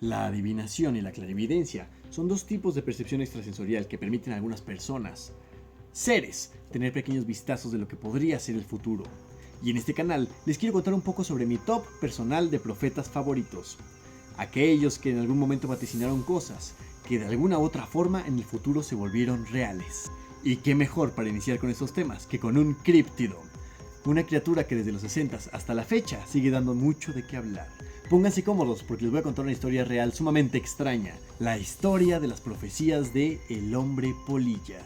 La adivinación y la clarividencia son dos tipos de percepción extrasensorial que permiten a algunas personas, seres, tener pequeños vistazos de lo que podría ser el futuro. Y en este canal les quiero contar un poco sobre mi top personal de profetas favoritos. Aquellos que en algún momento vaticinaron cosas que de alguna u otra forma en el futuro se volvieron reales. Y qué mejor para iniciar con estos temas que con un críptido. Una criatura que desde los 60s hasta la fecha sigue dando mucho de qué hablar. Pónganse cómodos porque les voy a contar una historia real sumamente extraña. La historia de las profecías de El Hombre Polilla.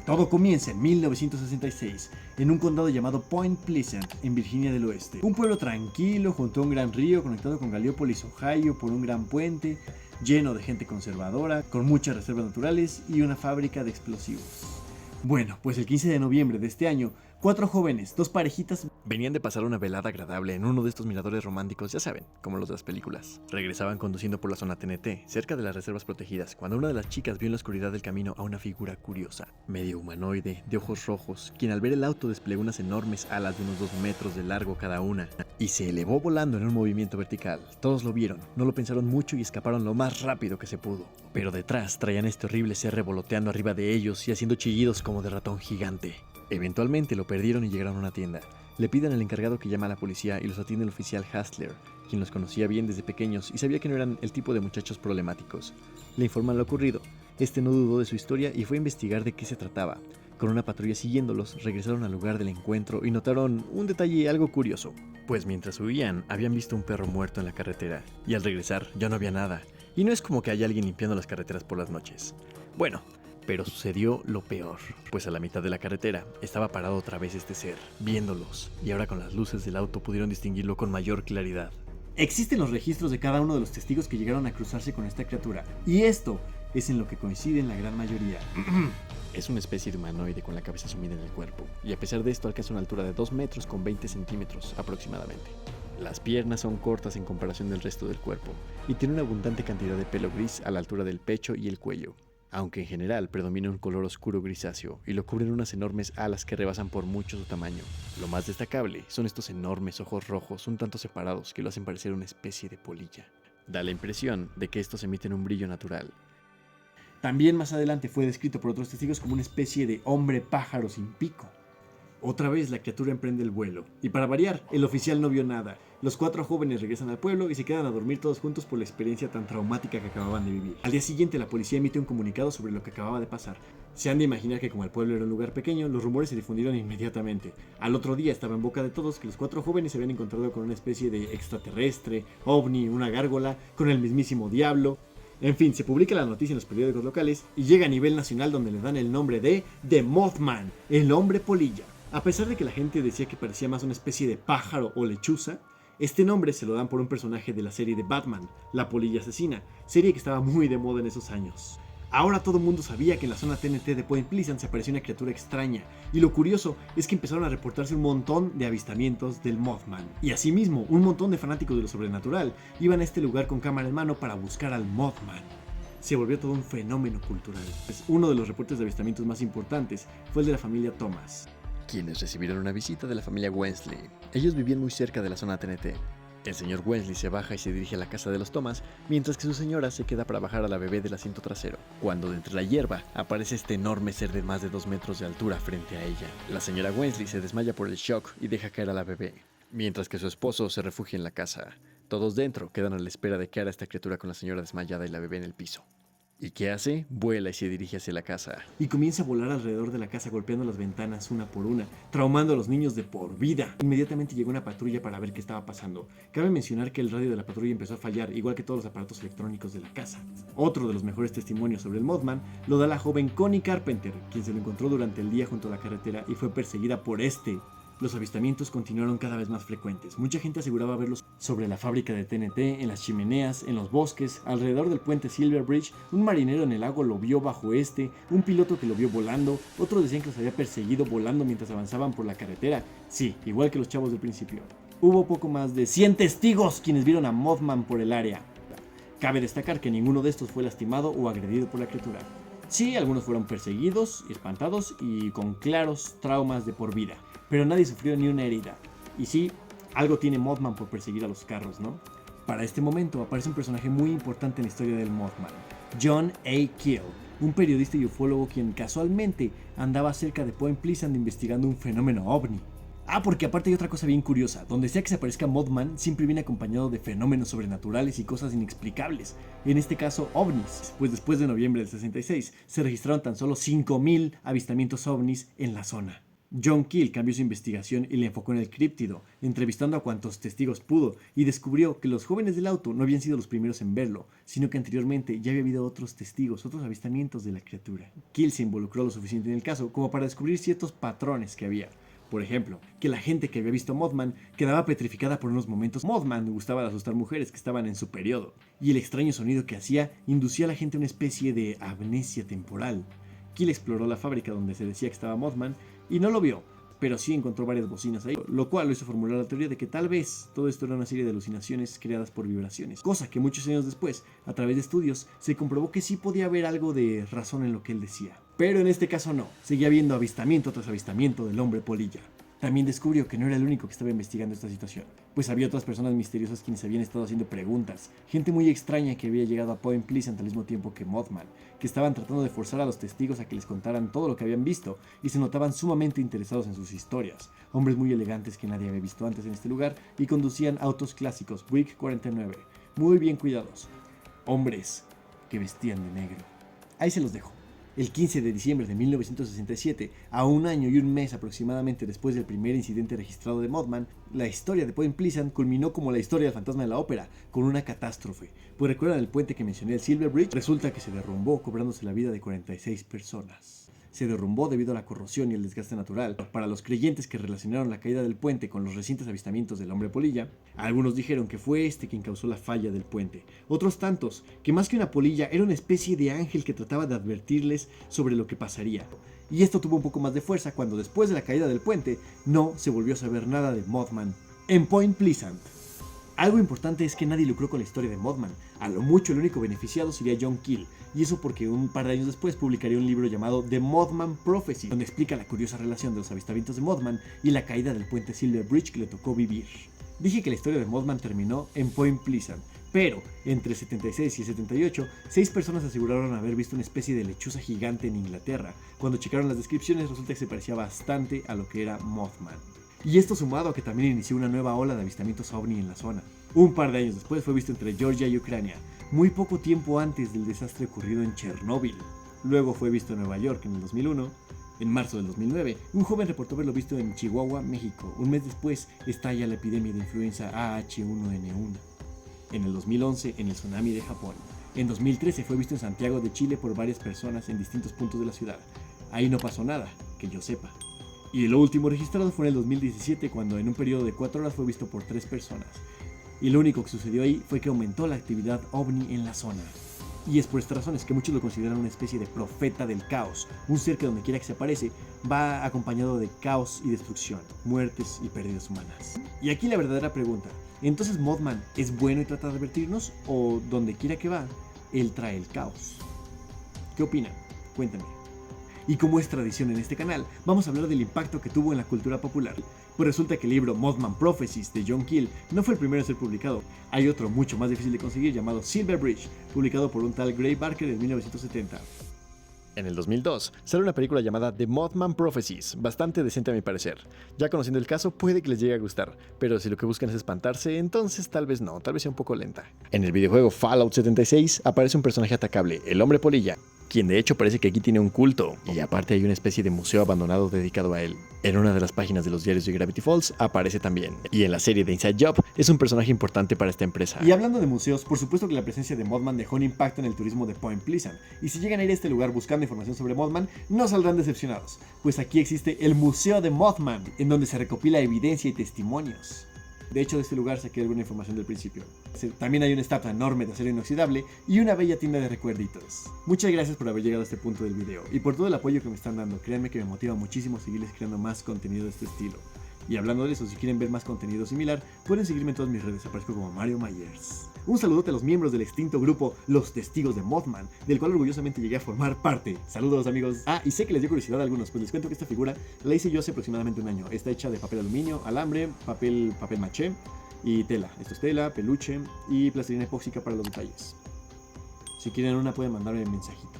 Todo comienza en 1966, en un condado llamado Point Pleasant, en Virginia del Oeste. Un pueblo tranquilo junto a un gran río conectado con Gallipolis, Ohio, por un gran puente, lleno de gente conservadora, con muchas reservas naturales y una fábrica de explosivos. Bueno, pues el 15 de noviembre de este año, 4 jóvenes, 2 parejitas, venían de pasar una velada agradable en uno de estos miradores románticos, ya saben, como los de las películas. Regresaban conduciendo por la zona TNT, cerca de las reservas protegidas, cuando una de las chicas vio en la oscuridad del camino a una figura curiosa, medio humanoide, de ojos rojos, quien al ver el auto desplegó unas enormes alas de unos 2 metros de largo cada una, y se elevó volando en un movimiento vertical. Todos lo vieron, no lo pensaron mucho y escaparon lo más rápido que se pudo. Pero detrás traían este horrible ser revoloteando arriba de ellos y haciendo chillidos como de ratón gigante. Eventualmente lo perdieron y llegaron a una tienda. Le piden al encargado que llame a la policía y los atiende el oficial Hastler, quien los conocía bien desde pequeños y sabía que no eran el tipo de muchachos problemáticos. Le informan lo ocurrido. Este no dudó de su historia y fue a investigar de qué se trataba. Con una patrulla siguiéndolos, regresaron al lugar del encuentro y notaron un detalle algo curioso. Pues mientras huían, habían visto un perro muerto en la carretera, y al regresar ya no había nada. Y no es como que haya alguien limpiando las carreteras por las noches. Bueno, pero sucedió lo peor, pues a la mitad de la carretera estaba parado otra vez este ser, viéndolos, y ahora con las luces del auto pudieron distinguirlo con mayor claridad. Existen los registros de cada uno de los testigos que llegaron a cruzarse con esta criatura, y esto es en lo que coinciden la gran mayoría. Es una especie de humanoide con la cabeza sumida en el cuerpo, y a pesar de esto alcanza una altura de 2 metros con 20 centímetros aproximadamente. Las piernas son cortas en comparación del resto del cuerpo, y tiene una abundante cantidad de pelo gris a la altura del pecho y el cuello, aunque en general predomina un color oscuro grisáceo y lo cubren unas enormes alas que rebasan por mucho su tamaño. Lo más destacable son estos enormes ojos rojos un tanto separados que lo hacen parecer una especie de polilla. Da la impresión de que estos emiten un brillo natural. También más adelante fue descrito por otros testigos como una especie de hombre pájaro sin pico. Otra vez la criatura emprende el vuelo, y para variar, el oficial no vio nada. Los 4 jóvenes regresan al pueblo y se quedan a dormir todos juntos por la experiencia tan traumática que acababan de vivir. Al día siguiente la policía emite un comunicado sobre lo que acababa de pasar. Se han de imaginar que como el pueblo era un lugar pequeño, los rumores se difundieron inmediatamente. Al otro día estaba en boca de todos que los 4 jóvenes se habían encontrado con una especie de extraterrestre, ovni, una gárgola, con el mismísimo diablo. En fin, se publica la noticia en los periódicos locales y llega a nivel nacional donde le dan el nombre de The Mothman, el hombre polilla. A pesar de que la gente decía que parecía más una especie de pájaro o lechuza, este nombre se lo dan por un personaje de la serie de Batman, la polilla asesina, serie que estaba muy de moda en esos años. Ahora todo el mundo sabía que en la zona TNT de Point Pleasant se apareció una criatura extraña, y lo curioso es que empezaron a reportarse un montón de avistamientos del Mothman. Y asimismo, un montón de fanáticos de lo sobrenatural iban a este lugar con cámara en mano para buscar al Mothman. Se volvió todo un fenómeno cultural. Pues uno de los reportes de avistamientos más importantes fue el de la familia Thomas, quienes recibieron una visita de la familia Wensley. Ellos vivían muy cerca de la zona TNT. El señor Wensley se baja y se dirige a la casa de los Thomas, mientras que su señora se queda para bajar a la bebé del asiento trasero, cuando de entre la hierba aparece este enorme ser de más de 2 metros de altura frente a ella. La señora Wensley se desmaya por el shock y deja caer a la bebé, mientras que su esposo se refugia en la casa. Todos dentro quedan a la espera de qué hará esta criatura con la señora desmayada y la bebé en el piso. ¿Y qué hace? Vuela y se dirige hacia la casa. Y comienza a volar alrededor de la casa golpeando las ventanas una por una, traumando a los niños de por vida. Inmediatamente llegó una patrulla para ver qué estaba pasando. Cabe mencionar que el radio de la patrulla empezó a fallar, igual que todos los aparatos electrónicos de la casa. Otro de los mejores testimonios sobre el Mothman lo da la joven Connie Carpenter, quien se lo encontró durante el día junto a la carretera y fue perseguida por este. Los avistamientos continuaron cada vez más frecuentes. Mucha gente aseguraba verlos sobre la fábrica de TNT, en las chimeneas, en los bosques, alrededor del puente Silver Bridge. Un marinero en el lago lo vio bajo un piloto que lo vio volando, otros decían que los había perseguido volando mientras avanzaban por la carretera. Sí, igual que los chavos del principio. Hubo poco más de 100 testigos quienes vieron a Mothman por el área. Cabe destacar que ninguno de estos fue lastimado o agredido por la criatura. Sí, algunos fueron perseguidos, espantados y con claros traumas de por vida, pero nadie sufrió ni una herida. Y sí, algo tiene Mothman por perseguir a los carros, ¿no? Para este momento aparece un personaje muy importante en la historia del Mothman, John A. Keel, un periodista y ufólogo quien casualmente andaba cerca de Point Pleasant investigando un fenómeno ovni. Porque aparte hay otra cosa bien curiosa, donde sea que se aparezca Mothman siempre viene acompañado de fenómenos sobrenaturales y cosas inexplicables, en este caso ovnis, pues después de noviembre del 66 se registraron tan solo 5.000 avistamientos ovnis en la zona. John Keel cambió su investigación y le enfocó en el críptido, entrevistando a cuantos testigos pudo, y descubrió que los jóvenes del auto no habían sido los primeros en verlo, sino que anteriormente ya había habido otros testigos, otros avistamientos de la criatura. Keel se involucró lo suficiente en el caso como para descubrir ciertos patrones que había. Por ejemplo, que la gente que había visto a Mothman quedaba petrificada por unos momentos. Mothman le gustaba asustar mujeres que estaban en su periodo, y el extraño sonido que hacía inducía a la gente a una especie de amnesia temporal. Keel exploró la fábrica donde se decía que estaba Mothman y no lo vio, pero sí encontró varias bocinas ahí, lo cual lo hizo formular la teoría de que tal vez todo esto era una serie de alucinaciones creadas por vibraciones, cosa que muchos años después, a través de estudios, se comprobó que sí podía haber algo de razón en lo que él decía. Pero en este caso no, seguía habiendo avistamiento tras avistamiento del hombre polilla. También descubrió que no era el único que estaba investigando esta situación, pues había otras personas misteriosas quienes habían estado haciendo preguntas, gente muy extraña que había llegado a Point Pleasant al mismo tiempo que Mothman, que estaban tratando de forzar a los testigos a que les contaran todo lo que habían visto y se notaban sumamente interesados en sus historias. Hombres muy elegantes que nadie había visto antes en este lugar y conducían autos clásicos Buick 49, muy bien cuidados. Hombres que vestían de negro. Ahí se los dejo. El 15 de diciembre de 1967, a un año y un mes aproximadamente después del primer incidente registrado de Mothman, la historia de Point Pleasant culminó como la historia del fantasma de la ópera, con una catástrofe. Pues recuerdan el puente que mencioné, el Silver Bridge, resulta que se derrumbó cobrándose la vida de 46 personas. Se derrumbó debido a la corrosión y el desgaste natural. Para los creyentes que relacionaron la caída del puente con los recientes avistamientos del hombre polilla, algunos dijeron que fue este quien causó la falla del puente. Otros tantos, que más que una polilla era una especie de ángel que trataba de advertirles sobre lo que pasaría. Y esto tuvo un poco más de fuerza cuando después de la caída del puente no se volvió a saber nada de Mothman en Point Pleasant. Algo importante es que nadie lucró con la historia de Mothman. A lo mucho el único beneficiado sería John Keel, y eso porque un par de años después publicaría un libro llamado The Mothman Prophecy, donde explica la curiosa relación de los avistamientos de Mothman y la caída del puente Silver Bridge que le tocó vivir. Dije que la historia de Mothman terminó en Point Pleasant, pero entre el 76 y el 78, 6 personas aseguraron haber visto una especie de lechuza gigante en Inglaterra. Cuando checaron las descripciones resulta que se parecía bastante a lo que era Mothman. Y esto sumado a que también inició una nueva ola de avistamientos ovni en la zona. Un par de años después fue visto entre Georgia y Ucrania, muy poco tiempo antes del desastre ocurrido en Chernóbil. Luego fue visto en Nueva York en el 2001. En marzo del 2009, un joven reportó haberlo visto en Chihuahua, México. Un mes después estalla la epidemia de influenza AH1N1. En el 2011, en el tsunami de Japón. En 2013 fue visto en Santiago de Chile por varias personas en distintos puntos de la ciudad. Ahí no pasó nada, que yo sepa. Y lo último registrado fue en el 2017, cuando en un periodo de 4 horas fue visto por 3 personas. Y lo único que sucedió ahí fue que aumentó la actividad ovni en la zona. Y es por estas razones que muchos lo consideran una especie de profeta del caos, un ser que donde quiera que se aparece va acompañado de caos y destrucción, muertes y pérdidas humanas. Y aquí la verdadera pregunta, ¿entonces Mothman es bueno y trata de advertirnos o donde quiera que va, él trae el caos? ¿Qué opinan? Cuéntenme. Y como es tradición en este canal, vamos a hablar del impacto que tuvo en la cultura popular. Pues resulta que el libro Mothman Prophecies de John Keel no fue el primero a ser publicado. Hay otro mucho más difícil de conseguir llamado Silver Bridge, publicado por un tal Gray Barker en 1970. En el 2002 sale una película llamada The Mothman Prophecies, bastante decente a mi parecer. Ya conociendo el caso puede que les llegue a gustar, pero si lo que buscan es espantarse, entonces tal vez no, tal vez sea un poco lenta. En el videojuego Fallout 76 aparece un personaje atacable, el hombre polilla, quien de hecho parece que aquí tiene un culto, y aparte hay una especie de museo abandonado dedicado a él. En una de las páginas de los diarios de Gravity Falls aparece también, y en la serie de Inside Job es un personaje importante para esta empresa. Y hablando de museos, por supuesto que la presencia de Mothman dejó un impacto en el turismo de Point Pleasant, y si llegan a ir a este lugar buscando información sobre Mothman, no saldrán decepcionados, pues aquí existe el Museo de Mothman, en donde se recopila evidencia y testimonios. De hecho, de este lugar saqué alguna información del principio. También hay una estatua enorme de acero inoxidable y una bella tienda de recuerditos. Muchas gracias por haber llegado a este punto del video y por todo el apoyo que me están dando. Créanme que me motiva muchísimo seguirles creando más contenido de este estilo. Y hablando de eso, si quieren ver más contenido similar, pueden seguirme en todas mis redes, aparezco como Mario Myers. Un saludote a los miembros del extinto grupo Los Testigos de Mothman, del cual orgullosamente llegué a formar parte. Saludos amigos. Y sé que les dio curiosidad a algunos, pues les cuento que esta figura la hice yo hace aproximadamente un año. Está hecha de papel aluminio, alambre, papel maché y tela. Esto es tela, peluche y plastilina epóxica para los detalles. Si quieren una pueden mandarme un mensajito.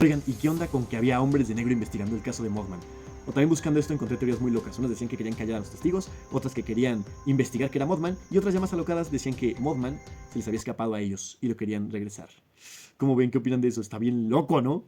Oigan, ¿y qué onda con que había hombres de negro investigando el caso de Mothman? O también buscando esto encontré teorías muy locas. Unas decían que querían callar a los testigos, otras que querían investigar que era Mothman, y otras ya más alocadas decían que Mothman se les había escapado a ellos y lo querían regresar. ¿Cómo ven? ¿Qué opinan de eso? Está bien loco, ¿no?